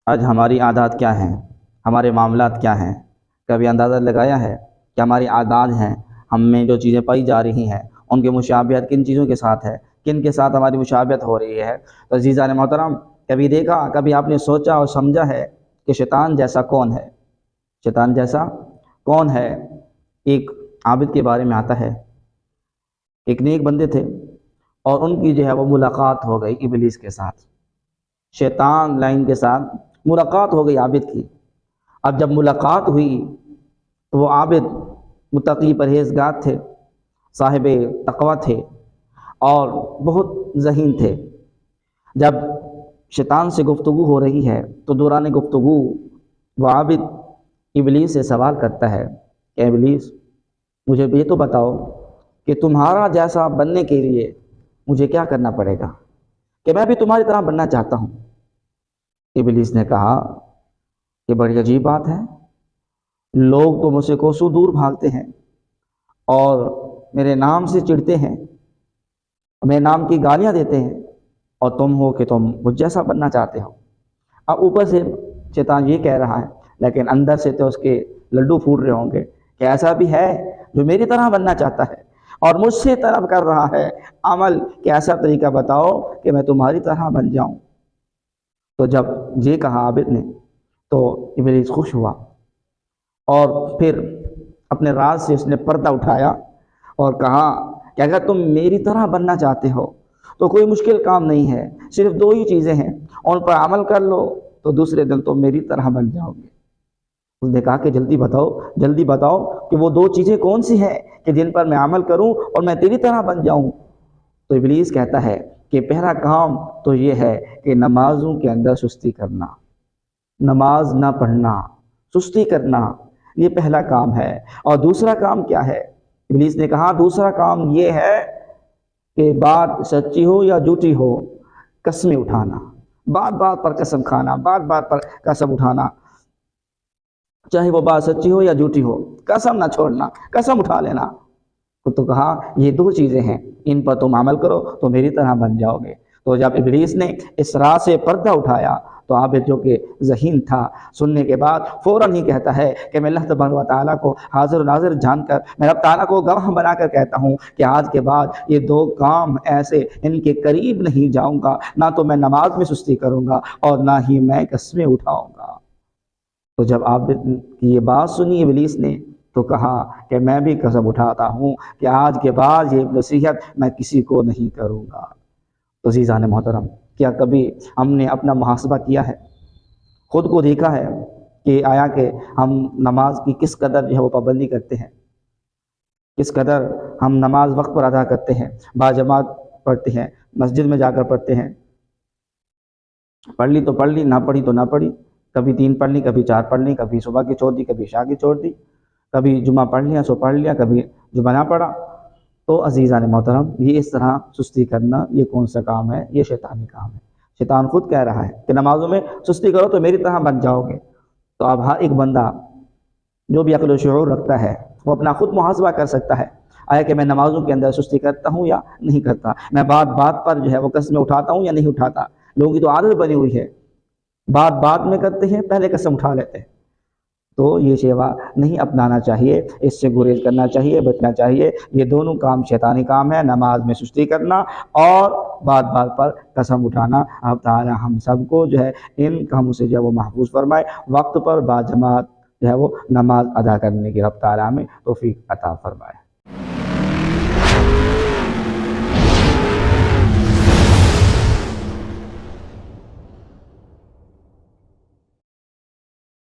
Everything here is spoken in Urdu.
آج ہماری عادات کیا ہیں، ہمارے معاملات کیا ہیں؟ کبھی اندازہ لگایا ہے کہ ہماری عادات ہیں، ہم میں جو چیزیں پائی جا رہی ہیں ان کے مشابہت کن چیزوں کے ساتھ ہے، کن کے ساتھ ہماری مشابہت ہو رہی ہے؟ تو عزیزان محترم، کبھی دیکھا، کبھی آپ نے سوچا اور سمجھا ہے کہ شیطان جیسا کون ہے؟ شیطان جیسا کون ہے؟ ایک عابد کے بارے میں آتا ہے، ایک نیک بندے تھے اور ان کی جو ہے وہ ملاقات ہو گئی ابلیس کے ساتھ، شیطان لائن کے ساتھ ملاقات ہو گئی عابد کی۔ اب جب ملاقات ہوئی تو وہ عابد متقی پرہیزگار تھے، صاحب تقوی تھے اور بہت ذہین تھے۔ جب شیطان سے گفتگو ہو رہی ہے تو دوران گفتگو وہ عابد ابلیس سے سوال کرتا ہے کہ ابلیس، مجھے یہ تو بتاؤ کہ تمہارا جیسا بننے کے لیے مجھے کیا کرنا پڑے گا، کہ میں بھی تمہاری طرح بننا چاہتا ہوں۔ ابلیس نے کہا کہ بڑی عجیب بات ہے، لوگ تو مجھ سے کوسوں دور بھاگتے ہیں اور میرے نام سے چڑھتے ہیں، میرے نام کی گالیاں دیتے ہیں، اور تم ہو کہ تم مجھ جیسا بننا چاہتے ہو۔ اب اوپر سے شیطان یہ کہہ رہا ہے لیکن اندر سے تو اس کے لڈو پھوٹ رہے ہوں گے کہ ایسا بھی ہے جو میری طرح بننا چاہتا ہے اور مجھ سے طلب کر رہا ہے عمل کہ ایسا طریقہ بتاؤ کہ میں تمہاری طرح بن جاؤں۔ تو جب یہ کہا عابد نے تو ابلیس خوش ہوا اور پھر اپنے راز سے اس نے پردہ اٹھایا اور کہا کہ اگر تم میری طرح بننا چاہتے ہو تو کوئی مشکل کام نہیں ہے، صرف دو ہی چیزیں ہیں، ان پر عمل کر لو تو دوسرے دن تم میری طرح بن جاؤ گے۔ اس نے کہا کہ جلدی بتاؤ کہ وہ دو چیزیں کون سی ہیں کہ جن پر میں عمل کروں اور میں تیری طرح بن جاؤں۔ تو ابلیس کہتا ہے کہ پہلا کام تو یہ ہے کہ نمازوں کے اندر سستی کرنا، نماز نہ پڑھنا، سستی کرنا، یہ پہلا کام ہے۔ اور دوسرا کام کیا ہے؟ ابلیس نے کہا دوسرا کام یہ ہے کہ بات سچی ہو یا جھوٹی ہو، قسمیں اٹھانا، بات بات پر قسم کھانا، بات بات پر قسم اٹھانا، چاہے وہ بات سچی ہو یا جھوٹی ہو، قسم نہ چھوڑنا، قسم اٹھا لینا۔ تو کہا یہ دو چیزیں ہیں، ان پر تم عمل کرو تو میری طرح بن جاؤ گے۔ تو جب ابلیس نے اس راہ سے پردہ اٹھایا تو عابد جو کہ ذہین تھا، سننے کے بعد فوراً ہی کہتا ہے کہ میں اللہ تبارک و تعالیٰ کو حاضر و ناظر جان کر، میں رب تعالیٰ کو گواہ بنا کر کہتا ہوں کہ آج کے بعد یہ دو کام ایسے ان کے قریب نہیں جاؤں گا، نہ تو میں نماز میں سستی کروں گا اور نہ ہی میں قسمیں اٹھاؤں گا۔ تو جب عابد کی یہ بات سنی ابلیس نے تو کہا کہ میں بھی قسم اٹھاتا ہوں کہ آج کے بعد یہ نصیحت میں کسی کو نہیں کروں گا۔ تو عزیزان محترم، کیا کبھی ہم نے اپنا محاسبہ کیا ہے، خود کو دیکھا ہے کہ آیا کہ ہم نماز کی کس قدر جو ہے وہ پابندی کرتے ہیں، کس قدر ہم نماز وقت پر ادا کرتے ہیں، باجماعت پڑھتے ہیں، مسجد میں جا کر پڑھتے ہیں، پڑھ لی تو پڑھ لی، نہ پڑھی تو نہ پڑھی، کبھی 3 پڑھ لی، کبھی 4 پڑھ لی، کبھی صبح کی چھوڑ دی، کبھی عشاء کی چھوڑ دی، کبھی جمعہ پڑھ لیا سو پڑھ لیا، کبھی جمعہ نہ پڑھا۔ تو عزیزان محترم، یہ اس طرح سستی کرنا یہ کون سا کام ہے؟ یہ شیطانی کام ہے۔ شیطان خود کہہ رہا ہے کہ نمازوں میں سستی کرو تو میری طرح بن جاؤ گے۔ تو اب ہر ایک بندہ جو بھی عقل و شعور رکھتا ہے وہ اپنا خود محاسبہ کر سکتا ہے، آیا کہ میں نمازوں کے اندر سستی کرتا ہوں یا نہیں کرتا، میں بات بات پر جو ہے وہ قسمیں اٹھاتا ہوں یا نہیں اٹھاتا۔ لوگوں کی تو عادت بنی ہوئی ہے، بات بات میں کرتے ہیں، پہلے قسم اٹھا لیتے ہیں۔ تو یہ شیوا نہیں اپنانا چاہیے، اس سے گریز کرنا چاہیے، بچنا چاہیے۔ یہ دونوں کام شیطانی کام ہے، نماز میں سستی کرنا اور بات بات پر قسم اٹھانا۔ اب تعالی ہم سب کو جو ہے ان کاموں سے جو ہے وہ محفوظ فرمائے، وقت پر باجماعت جو ہے وہ نماز ادا کرنے کی رب تعالی میں توفیق عطا فرمائے۔